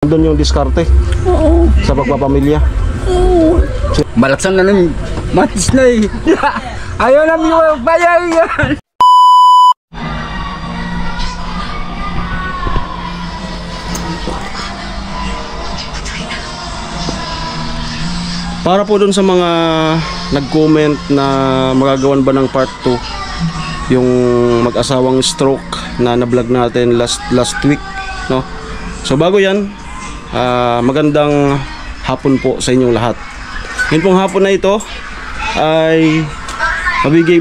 Doon yung diskarte sa pagpapamilya. Malaksan na ng matis na eh. Ayaw na yung bayaw yan. Para po doon sa mga nag-comment na magagawan ba ng part 2 yung mag-asawang stroke na na-vlog natin last week, no? So bago yan, magandang hapon po sa inyong lahat. Ngayon pong hapon na ito ay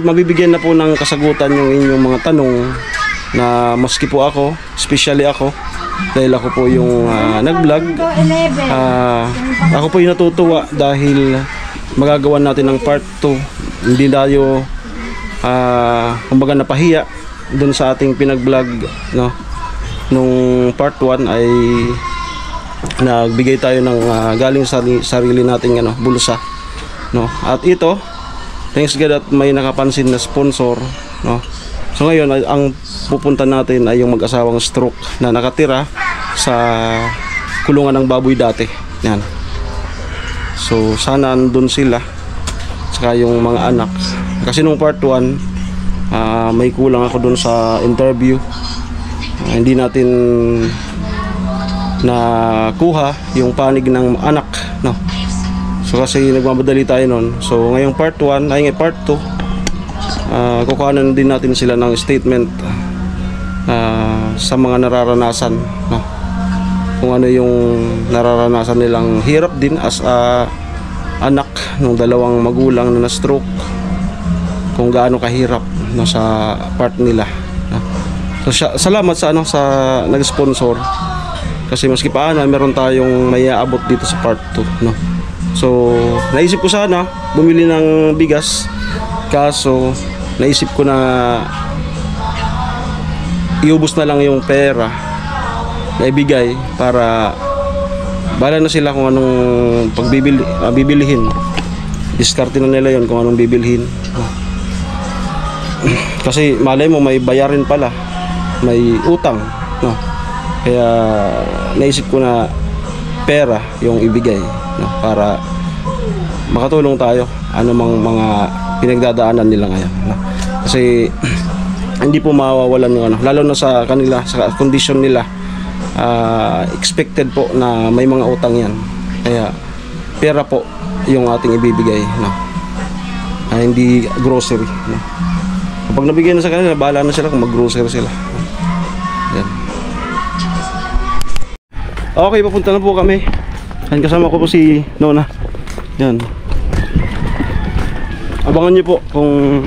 mabibigyan na po ng kasagutan yung inyong mga tanong na maski po ako, especially ako, dahil ako po yung nag-vlog, ako po yung natutuwa dahil magagawa natin ng part 2. Hindi tayo kumbaga napahiya dun sa ating pinag-vlog, no? Nung part 1 ay nagbigay tayo ng galing sa sarili nating bulsa, no? At ito, thanks God at may nakapansin na sponsor, no? So ngayon ang pupunta natin ay yung mag-asawang stroke na nakatira sa kulungan ng baboy dati. Yan. So sana andun sila, saka yung mga anak. Kasi nung part 1 may kulang ako dun sa interview. Hindi natin nakuha yung panig ng anak, no? So kasi nagmamadali tayo nun. So ngayong part 1 ay part 2, kukuhanan din natin sila ng statement sa mga nararanasan, no? Kung ano yung nararanasan nilang hirap din as anak ng dalawang magulang na na-stroke, kung gaano kahirap, no, sa part nila, no? So salamat sa sa nag-sponsor, kasi maski paano meron tayong may aabot dito sa part 2, no? So naisip ko sana bumili ng bigas, kaso naisip ko na iubos na lang yung pera na ibigay para bala na sila kung anong bibilihin. Diskarte na nila yon kung anong bibilhin. Kasi malay mo may bayarin pala, may utang, no? Kaya naisip ko na pera yung ibigay, no? Para makatulong tayo anumang mga pinagdadaanan nila ngayon, no? Kasi hindi po mawawalan yung lalo na sa kanila, sa condition nila, expected po na may mga utang yan. Kaya pera po yung ating ibibigay, no? Hindi grocery, no? Kapag nabigyan na sa kanila, bahala na sila kung mag-grocery sila. Yan. Okay, papunta na po kami. Yan, kasama ko po si Nona. Yan. Abangan niyo po kung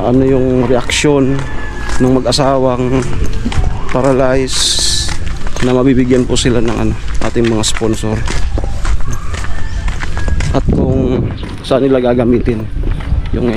ano yung reaksyon ng mag-asawang paralyzed na mabibigyan po sila ng ating mga sponsor, at kung saan nila gagamitin yung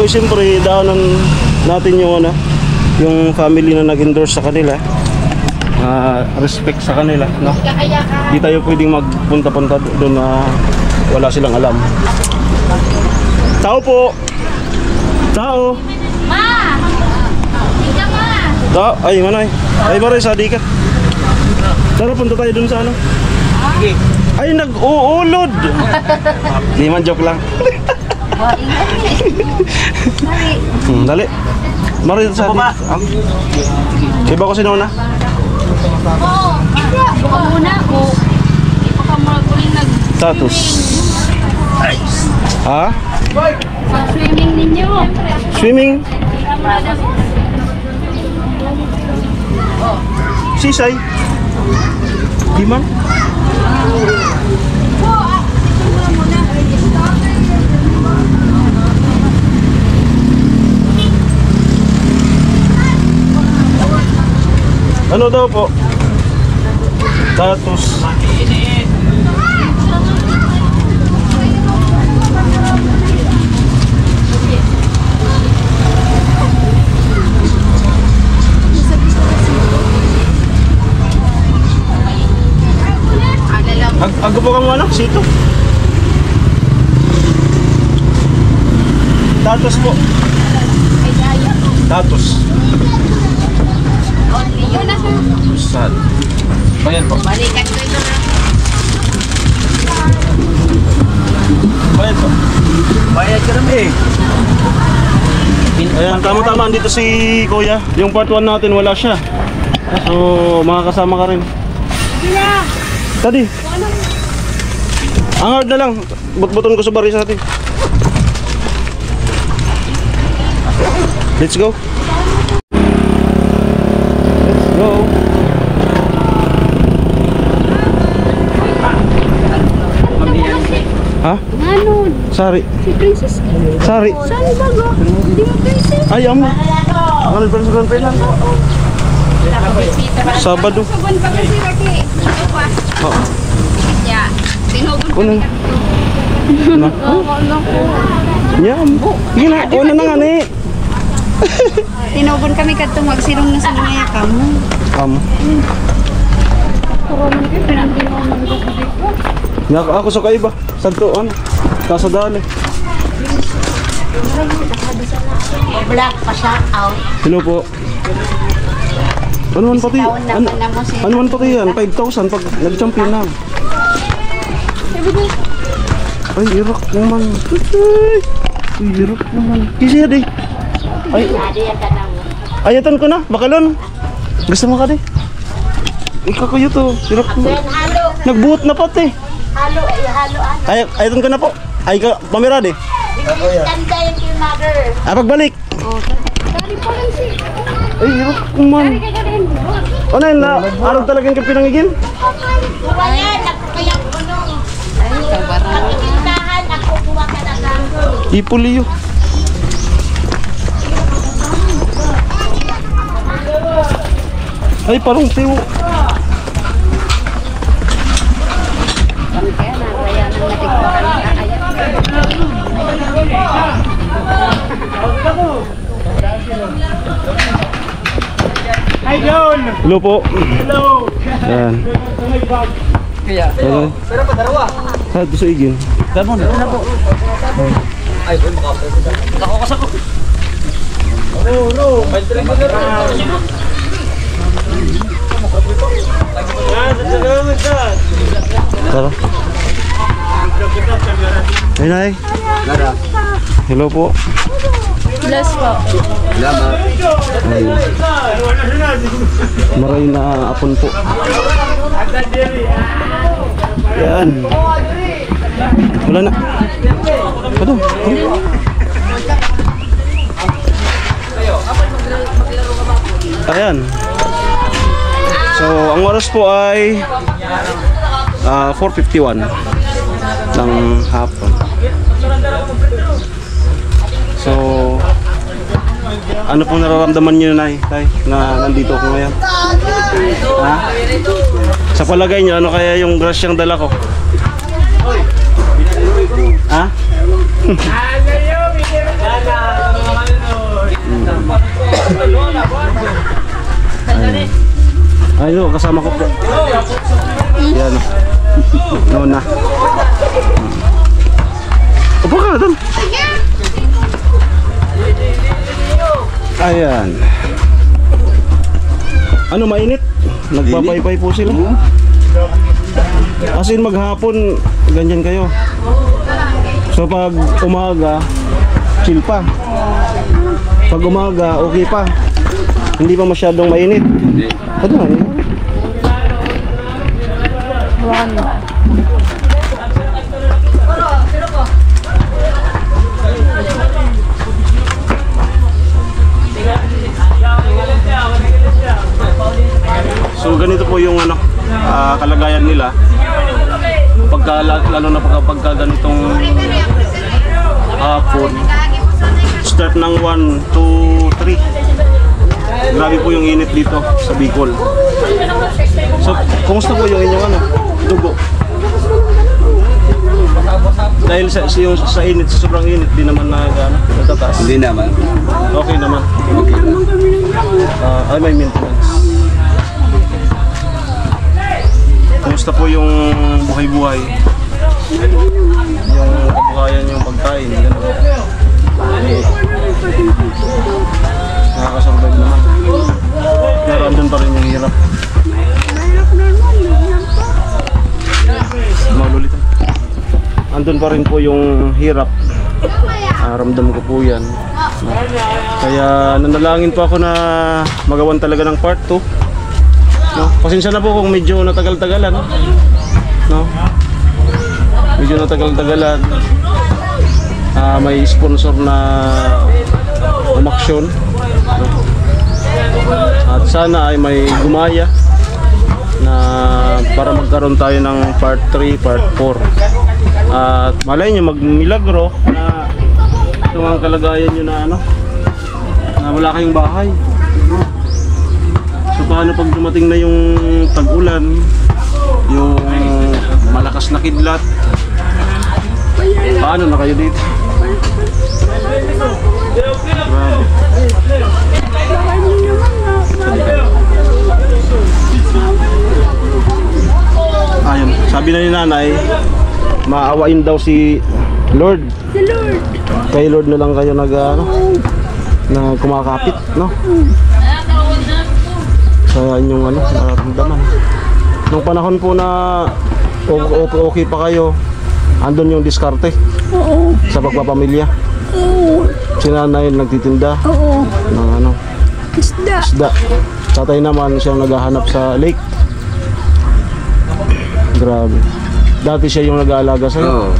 siyempre, daanan natin yung ano, yung family na nag-endorse sa kanila. Respect sa kanila, no? Di tayo pwedeng magpunta-punta doon na wala silang alam. Tao po! Tao! Ma! Ika ma! Tao! Ay, manay! Ay, maray, sadi ka. Tara, punta tayo doon sa ano? Ay, nag-uulod! Di man, joke lang. Dali. Maray, sadi. Iba ko si Nona. Oo! Buka muna ako. Baka maguling Status. Ha? sa swimming ninyo. Swimming? Sisay? Di man? Ano daw po? Status. Ako po kang anak, sito. Status po. Status. Yun na sir. Sad. Bayad po. Balikan ko ito na. Bayad po. Bayad ka naman Ayan, tama-tama andito si Kuya. Yung part 1 natin wala siya. So, makakasama ka rin. Tadi. Ang hard na lang. Butbuton ko sa baris natin. Let's go. Let's go. Ha? Ano? Sari. Si Princess. Sari. Saan ba go? Hindi mo Princess. Ay, amo. Ang alperan sa ganpay lang. Sabado. Sabon pa kasi lagi. Oo. Yeah. Tinugon Una. Na. Nyambo. Sige na. Una na nga ni. Tinugon kami kadtong magsilong na sa mga kamo. Amo. Ako sa kaiba. Santuan. Kasadali. Black pa siya out. Hello po. Ano man pati? Ano man pati yan? 5,000 pag nag-champion na. Ay, irak naman. Ay, irak naman. Kasi di. Ay, ayatan ko na. Bakalon. Gusto mo ka di? Ikaw kayo to. Irak naman. Nagbuot na pati. Halo, halo ano. Ay, ayatan ko na po. Ay, pamira di. Tanda yung your mother. Pagbalik. Oh, sorry po lang si. Ay, irak naman. Ano yun na? Araw talagang ka pinangigin? Ayan, nagkakayang puno. Ay, kabarang. Pagkikintahan, nakukuha ka na lang. Ipuliyo. Ay, parang tiyo. Kaya na, kaya nang natigpakan ka. Hi, John! Hello po. Hello! Yan. Kaya. Ano? Pero pa darawa. Sa doon sa igin. Tama na. Ano po? Ay, makakas ako. No! Tara. Ay, nay. Lara. Hello po. Bless po. Salamat. Maray na apon po. Yan. Wala na. Ano? Ayan. So, ang oras po ay 4:51 ng hapon. So, ano pong nararamdaman niyo na nandito ako ngayon? Ha? Sa palagay niyo, ano kaya yung grasyang dala ko? Ha? Ay, no, kasama ko po. Yan. Nona. Upo ka na doon. Ayan. Ano, mainit? Nagpapaypay po sila. As in maghapon, ganyan kayo. So pag umaga, chill pa. Pag umaga, okay pa. Hindi pa masyadong mainit. Ano? So ganito po yung ano, kalagayan nila. Lalo na pagka ganitong hapon. Start ng 1, 2, 3. Grabe po yung init dito sa Bicol. So, kumusta po yung inyong ano, dugo? Dahil sa init, sa sobrang init, di naman natataas. Hindi naman. Okay naman. Ay, may maintenance. Kumusta po yung buhay-buhay? Yung kabuhayan, yung pagkain, gano'n. Nakakasurvive naman. Pero andun pa rin yung hirap. Maululitan. Andun pa rin po yung hirap. Ramdam ko po yan. Kaya nanalangin po ako na magawan talaga ng part 2. No? Pasensya na po kung medyo natagal-tagalan. No? Medyo natagal-tagalan. May sponsor na umaksyon. No? At sana ay may gumaya na para magkaroon tayo ng part 3, part 4. At malay nyo magmilagro na ito ang kalagayan nyo na ano, na wala kayong bahay. So paano pag dumating na yung tag-ulan, yung malakas na kidlat, paano na kayo dito? Grabe. Ayun, sabi na ni nanay, maawain daw si Lord. Si Lord. Kay Lord na lang kayo na kumakapit, no? Sa inyong nararamdaman. Nung panahon po na okay pa kayo, andun yung diskarte. Oo. Sa pagpapamilya. Oo. Si nanay nagtitinda Oo. ng Isda. isda. Tatay naman siyang naghahanap sa lake. Grabe. Dati siya yung nag-aalaga sa'yo. Oo.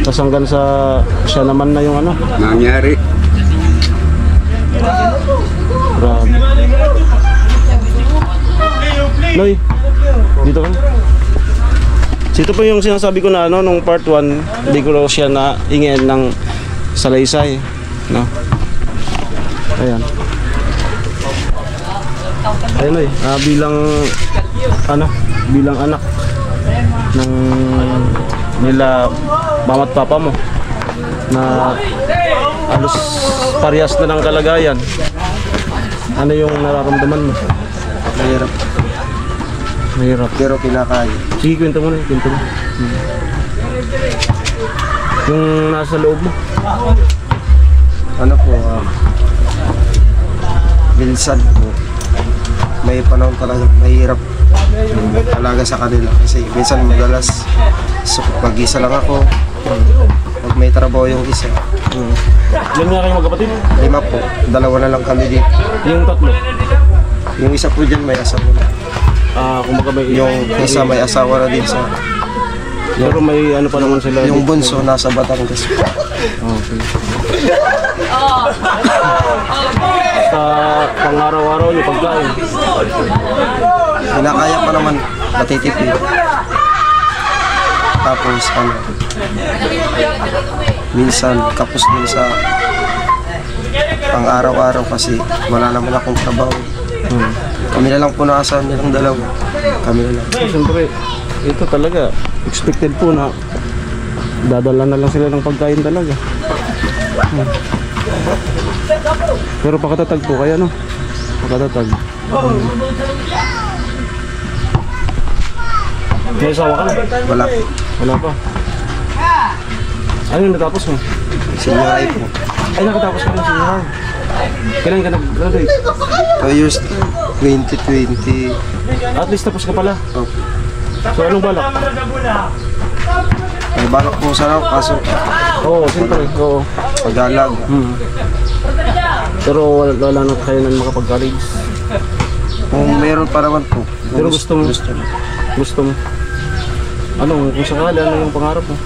Tapos hanggang sa siya naman na yung Nangyari. Grabe. Noy, dito ka. So, ito po yung sinasabi ko na nung part 1, hindi ko siya na ingin ng salaysay, no? Ayan. Ayan Noy, bilang anak ng nila mama at papa mo na halos parehas na ng kalagayan. Ano yung nararamdaman mo? Mahirap. Mahirap. Pero kinakaya. Sige, kwento mo na. Kwento mo. Yung nasa loob mo. Ano po, minsan po, may panahon talaga mahirap alaga sa kanila. Kasi minsan madalas, so, mag-isa lang ako. Pag may trabaho yung isa. Ilan nga kayo magkapatid? 5 po. 2 na lang kami dito. Yung tatlo. Yung isa po dyan may asawa na. Kumbaga may Yung isa may asawa na din sa... pero may ano pa naman sila. Yung bunso nasa Batangas. Okay. Sa pang-araw-araw yung pagkain. Kinakaya pa naman, natitipid. Tapos minsan kapos din sa pang-araw-araw kasi wala naman akong trabaho. Kami na lang po naasahan nilang dalawa. Kami na lang. Siyempre, ito talaga, expected po na dadala na lang sila ng pagkain talaga. Pero pakatatag po kaya, no? Pakatatag. May asawa ka na? Wala po. Wala pa. Ano yung natapos mo? Senior high po. Ay, nakatapos ka rin sa high. Kailan ka nag-graduate? 2 years 2020. At least tapos ka pala. Opo. So anong balak? May balak po sana ako, kaso Oo, siyempre. Oo. pag-alag. Pero wala na kayo na makapag-college. Kung meron pa naman po. Pero gusto mo? Gusto mo. Gusto mo? Ano, kung sakali, ano yung pangarap mo?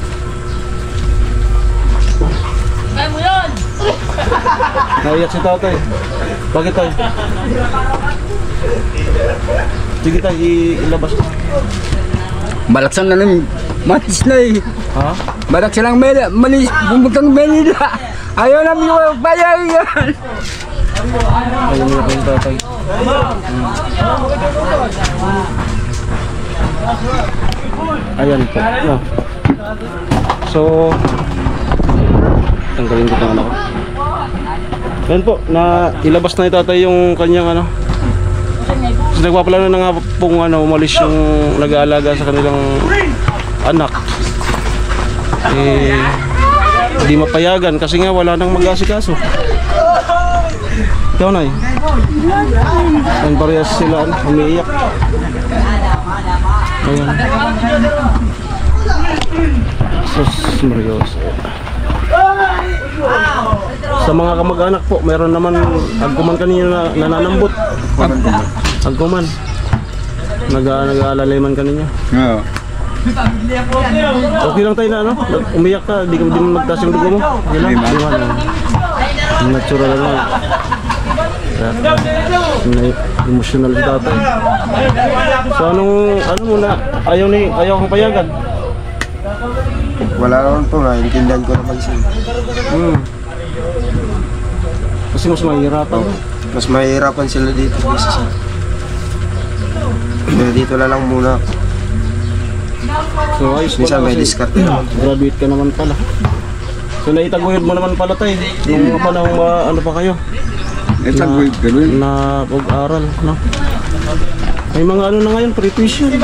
Kaya mo yun! Naiyak si tatay. Bakit tayo? Sige tayo, ilabas. Malaksan na ng manis na eh. Ha? Malaksan lang manis, bumutang Manila. Ayaw namin yung bayaran. Ayaw niya yung tatay. Ayan po. No. So, tanggalin ko itong ano ko. Ayan po, na ilabas na ni tatay yung kanyang ano. So, nagpaplano na nga pong ano, umalis yung nag-aalaga sa kanilang anak. Eh, hindi mapayagan kasi nga wala nang mag-asikaso. Ikaw na eh. Ayan, parehas sila ano, umiiyak. Ayan. Sus, Marios. Sa mga kamag-anak po, meron naman agkuman kanina na nananambot. Agkuman. Nag-aalalay man kanina. Oo. Okay lang tayo na ano? Umiyak ka, di mo magtaas yung dugo mo. Okay lang. Iwan. Natural lang. Emotional si tatay. So ano muna? Ayaw kong payagan. Wala naman po, naiintindihan ko naman siya. Kasi mas mahirapan. Mas mahirapan sila dito kasi sa... Kaya dito na lang muna. So ayos Minsan pala may kasi discard na. graduate ka naman pala. So naitaguyod mo naman pala tayo. Yung panahon ano pa kayo? Ito ang gawin. Na pag-aral, no? May mga ano na ngayon, pre-tuition.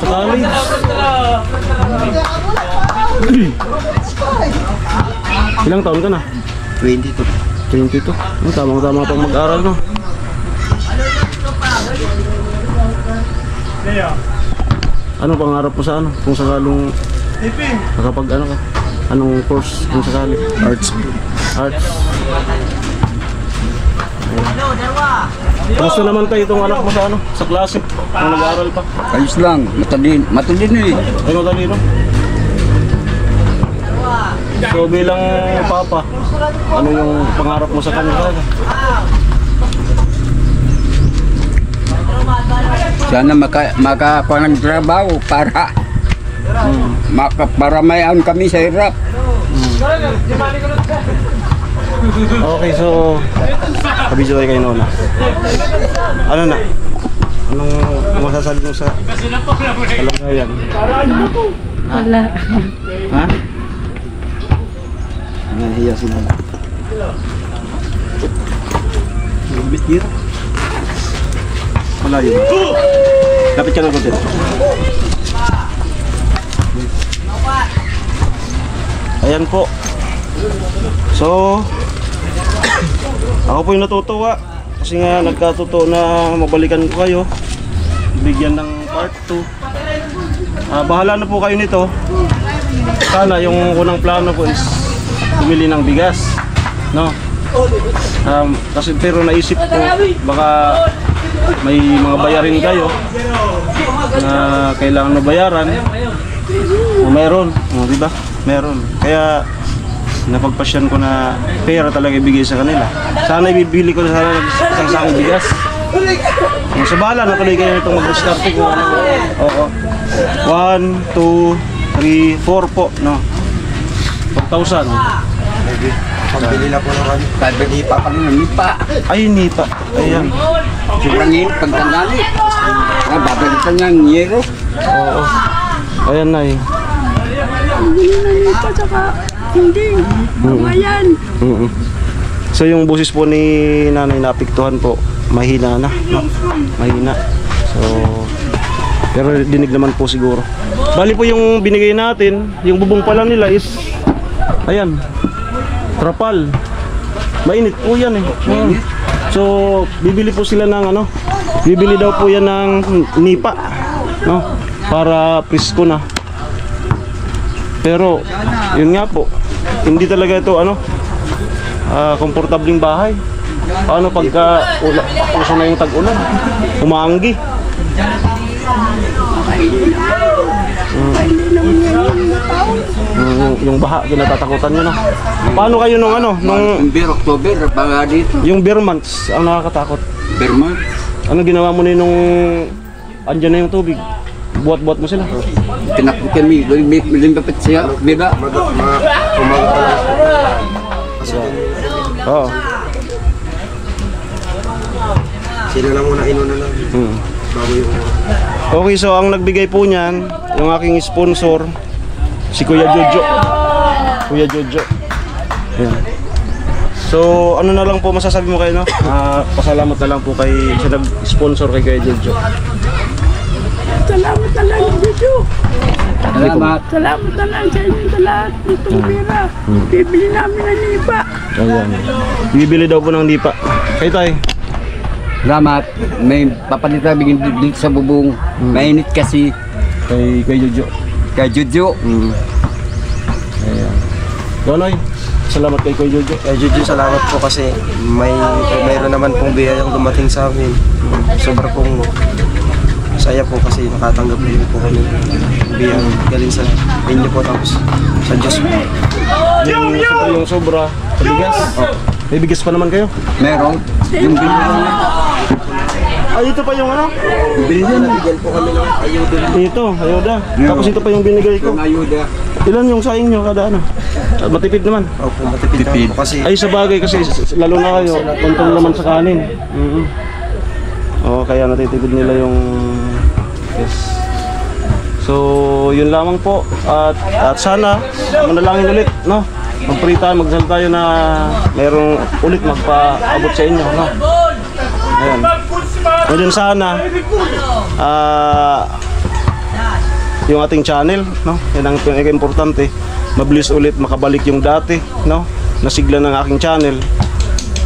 Sa college. Ilang taon ka na? 22. 22. Tamang-tama pang mag-aral, no? Ano pangarap mo sa ano? Kung sakalong nakapag ano ka? Anong course kung sakali? Arts. Arts. Gusto naman tayo itong anak mo sa ano? Sa klase? Kung nag-aaral pa? Ayos lang, matulin eh. Ay, matalino. So bilang papa, ano yung pangarap mo sa kanila? Sana makakuha ng trabaho para para mayan kami sa hirap. Okay, so kabidyo tayo kay Nona. Ano na? Anong masasabi mo sa kalagayan? Wala. Ha? Nahiya si Nona. Ibis dito. Wala yun. Lapit ka na konti. Ayan po. So, ako po yung natutuwa kasi nga nagkatotoo na mabalikan ko kayo, bigyan ng part 2. Bahala na po kayo nito. Sana yung unang plano ko is bumili ng bigas, no? Kasi pero naisip ko baka may mga bayarin kayo na kailangan mabayaran. Meron, di ba? Meron. Kaya napagpasyan ko na pera talaga ibigay sa kanila. Sana ibibili ko na sana isang sakong bigas. Kung sa bahala, natuloy kayo itong mag-start ko. Oo. 1, 2, 3, 4 po, no? 4,000. Pambili na po naman. Nipa kami ng nipa. Ay, nipa. Ayan. Sobrang hirap pagtandali. Babalitan niya ang yero. Oo. Ayan na eh. Hindi. Ayan. So yung boses po ni nanay naapektuhan po, mahina na, no? Mahina. So, pero dinig naman po siguro. Bali po yung binigay natin, yung bubong pala nila is, ayan, trapal. Mainit po yan eh. So, bibili po sila ng ano, bibili daw po yan ng nipa, no? Para presko na. Pero, yun nga po, hindi talaga ito ano, komportabling bahay. Paano pagka puso na yung tag-ulan? Umaanggi. Yung baha, kinatatakutan nyo na. Paano kayo nung ano? Nung October, baga dito. yung bear months, ang nakakatakot. Berman. Ano ginawa mo nung andyan na yung tubig? Buhat-buhat mo sila. Tinakbo kami. Limpapit siya. Diba? Umaga pa lang. Kasi Oo. sila lang muna inuna lang. Bago yung Okay, so ang nagbigay po niyan, yung aking sponsor, si Kuya Jojo. Kuya Jojo. Ayan. So, ano na lang po masasabi mo kayo, no? Pasalamat na lang po kay sa nag-sponsor kay Kuya Jojo. Salamat na lang, Jojo. Salamat. Salamat na lang sa inyo sa lahat nitong pera. Bibili namin ng nipa. Ayan. Bibili daw po ng lipa. Kayo tayo. Salamat. May papalitan bigyan dito sa bubong. Mainit kasi. Kay Jojo. Kay Jojo. Ayan. Donoy, salamat kay Kuya Jojo. Juju, salamat po kasi mayroon naman pong biyayang dumating sa amin. Sobra pong saya po kasi nakatanggap din po kami biyang galing sa inyo po tapos sa Diyos po. Yung sobra sa bigas. May bigas pa naman kayo? Meron. Yung binili niya. Ay, ito pa yung ano? Nabigyan po kami ng ayuda. Ito, ayuda. Tapos ito pa yung binigay ko. Yung ayuda. Ilan yung saing nyo kada ano? Matipid naman. Opo, matipid naman po kasi Ay, sa bagay kasi lalo na kayo, kontong naman sa kanin. Oo, kaya natitipid nila yung yes. So, yun lamang po. At sana manalangin ulit, no? Mag-pray tayo, magdasal tayo na mayroong ulit magpaabot sa inyo, no? Ayan. Ngayon sana yung ating channel, no? Yan ang importante. Mabilis ulit makabalik yung dati, no? Nasigla ng aking channel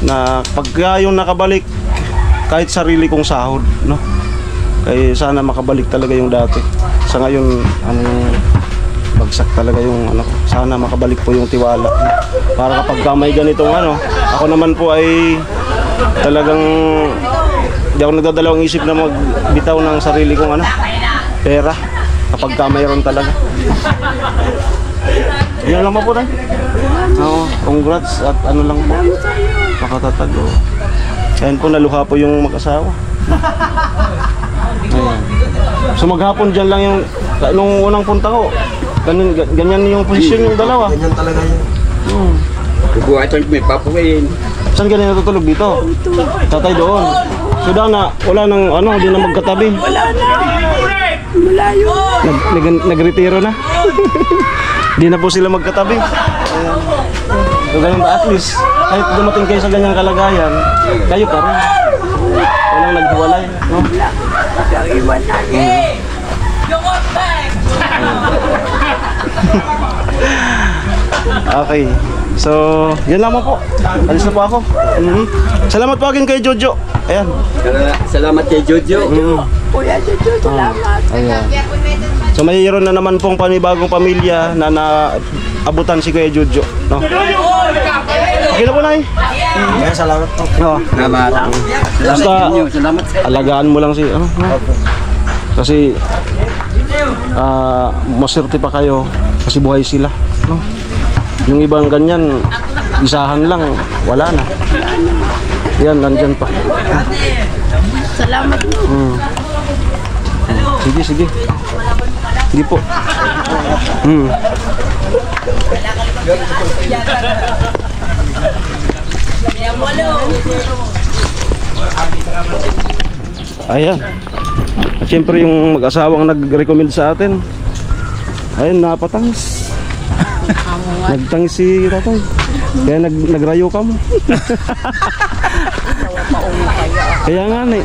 na pagka yung nakabalik kahit sarili kong sahod, no? Kaya sana makabalik talaga yung dati. Sa ngayon, bagsak talaga yung ano. Sana makabalik po yung tiwala, no? Para kapag may ganitong ano, ako naman po ay talagang di ako nagdadalawang isip na magbitaw ng sarili kong ano, pera kapag mayroon talaga. Yan lang po tayo. Congrats at ano lang po, makatatag. Ayan po, naluha po yung mag-asawa. Ayan. So maghapon dyan lang yung nung unang punta ko, ganyan yung posisyon yung dalawa. ganyan talaga yun. Bubuhay ito may papukain. Saan ganyan natutulog dito? Tatay doon. So na wala nang ano, hindi na magkatabi. Malayo. Nagretiro na. Hindi na po sila magkatabi. Ayan. So ganun ba, at least kahit dumating kayo sa ganyang kalagayan, kayo pa rin. Walang naghiwalay, no? Okay. So, yan lamang po. Alis na po ako. Salamat po agad kay Jojo. Ayan. Salamat kay Jojo. Kuya Jojo, salamat. Ayan. So, mayroon na naman pong panibagong pamilya na naabutan si Kuya Jojo, no? Okay na po, Nay. Kaya salamat po. Oo. Salamat. Basta, Salamat. alagaan mo lang si ano, no? Kasi maswerte pa kayo kasi buhay sila, no? Yung ibang ganyan, isahan lang, wala na. Yan, nandyan pa. Salamat mo. Sige, sige. Sige po. Ayan. At syempre yung mag-asawang nag-recommend sa atin. Ayun, napatangis. Nagtangis si tatay. Kaya nagrayo ka mo. Kaya nga na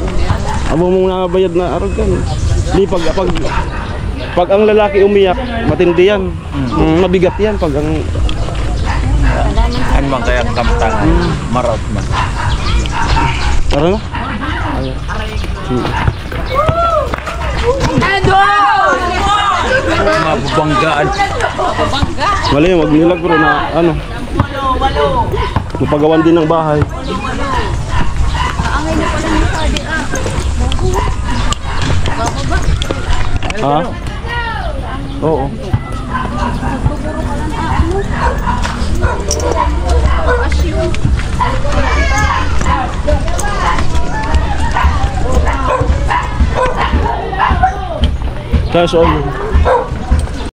abo mong nabayad na arogan. Di pag ang lalaki umiyak, matindi yan. Mabigat yan pag ang Ano man kaya kamtangan? Marot man. tara na. Mabubanggaan. Mali, magnilagro na ano. Mapagawan din ng bahay. Ha? Oo. Kaya so,